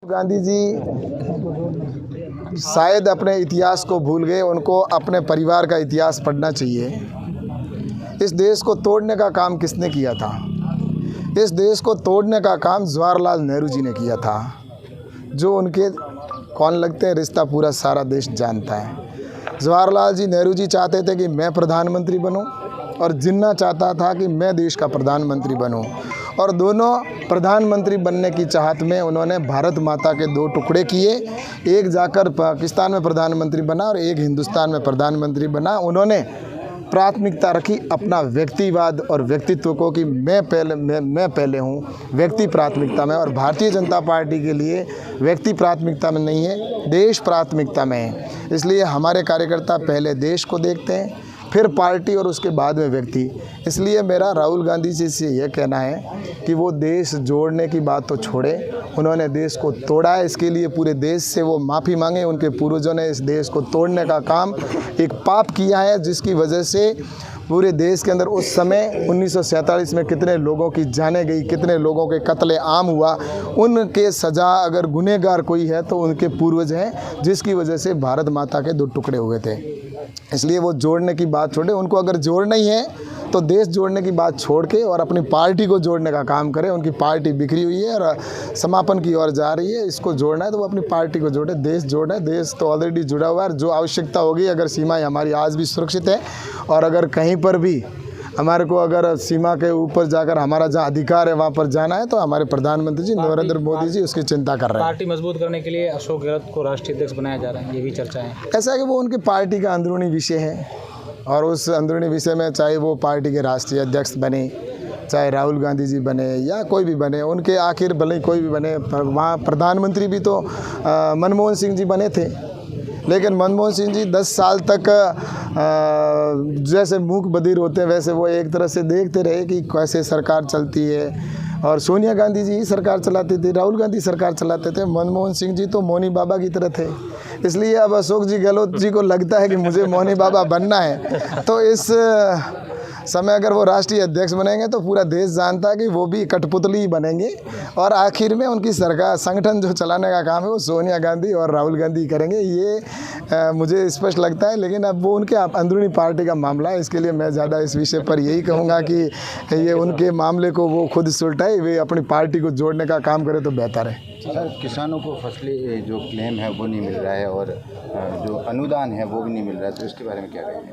गांधी जी शायद अपने इतिहास को भूल गए। उनको अपने परिवार का इतिहास पढ़ना चाहिए। इस देश को तोड़ने का काम किसने किया था? इस देश को तोड़ने का काम जवाहरलाल नेहरू जी ने किया था, जो उनके कौन लगते हैं रिश्ता पूरा सारा देश जानता है। जवाहरलाल जी नेहरू जी चाहते थे कि मैं प्रधानमंत्री बनूं और जिन्ना चाहता था कि मैं देश का प्रधानमंत्री बनूं, और दोनों प्रधानमंत्री बनने की चाहत में उन्होंने भारत माता के दो टुकड़े किए। एक जाकर पाकिस्तान में प्रधानमंत्री बना और एक हिंदुस्तान में प्रधानमंत्री बना। उन्होंने प्राथमिकता रखी अपना व्यक्तिवाद और व्यक्तित्व को कि मैं पहले हूँ, व्यक्ति प्राथमिकता में। और भारतीय जनता पार्टी के लिए व्यक्ति प्राथमिकता में नहीं है, देश प्राथमिकता में है। इसलिए हमारे कार्यकर्ता पहले देश को देखते हैं, फिर पार्टी और उसके बाद में व्यक्ति। इसलिए मेरा राहुल गांधी जी से यह कहना है कि वो देश जोड़ने की बात तो छोड़े, उन्होंने देश को तोड़ा है। इसके लिए पूरे देश से वो माफ़ी मांगे। उनके पूर्वजों ने इस देश को तोड़ने का काम एक पाप किया है, जिसकी वजह से पूरे देश के अंदर उस समय 1947 में कितने लोगों की जानें गई, कितने लोगों के कत्ले आम हुआ। उनके सज़ा अगर गुनहगार कोई है तो उनके पूर्वज हैं, जिसकी वजह से भारत माता के दो टुकड़े हुए थे। इसलिए वो जोड़ने की बात छोड़े। उनको अगर जोड़ना ही है तो देश जोड़ने की बात छोड़ के और अपनी पार्टी को जोड़ने का काम करें। उनकी पार्टी बिखरी हुई है और समापन की ओर जा रही है। इसको जोड़ना है तो वो अपनी पार्टी को जोड़े, देश जोड़े। देश तो ऑलरेडी जुड़ा हुआ है। जो आवश्यकता होगी, अगर सीमाएं हमारी आज भी सुरक्षित है और अगर कहीं पर भी हमारे को अगर सीमा के ऊपर जाकर हमारा जहाँ अधिकार है वहाँ पर जाना है, तो हमारे प्रधानमंत्री जी नरेंद्र मोदी जी उसकी चिंता कर रहे हैं। पार्टी मजबूत करने के लिए अशोक गहलोत को राष्ट्रीय अध्यक्ष बनाया जा रहा है, ये भी चर्चा है। ऐसा है कि वो उनकी पार्टी का अंदरूनी विषय है और उस अंदरूनी विषय में चाहे वो पार्टी के राष्ट्रीय अध्यक्ष बने, चाहे राहुल गांधी जी बने या कोई भी बने, उनके आखिर भले कोई भी बने, वहाँ प्रधानमंत्री भी तो मनमोहन सिंह जी बने थे। लेकिन मनमोहन सिंह जी 10 साल तक जैसे मूक बधिर होते हैं वैसे वो एक तरह से देखते रहे कि कैसे सरकार चलती है। और सोनिया गांधी जी ही सरकार चलाती थी, राहुल गांधी सरकार चलाते थे। मनमोहन सिंह जी तो मौनी बाबा की तरह थे। इसलिए अब अशोक जी गहलोत जी को लगता है कि मुझे मौनी बाबा बनना है। तो इस समय अगर वो राष्ट्रीय अध्यक्ष बनेंगे तो पूरा देश जानता है कि वो भी कठपुतली ही बनेंगे और आखिर में उनकी सरकार संगठन जो चलाने का काम है वो सोनिया गांधी और राहुल गांधी करेंगे। ये मुझे स्पष्ट लगता है। लेकिन अब वो उनके अंदरूनी पार्टी का मामला है। इसके लिए मैं ज़्यादा इस विषय पर यही कहूँगा कि ये उनके मामले को वो खुद सुलटाए, वे अपनी पार्टी को जोड़ने का काम करें तो बेहतर है। सर, किसानों को फसली जो क्लेम है वो नहीं मिल रहा है और जो अनुदान है वो भी नहीं मिल रहा है, तो इसके बारे में क्या कहेंगे?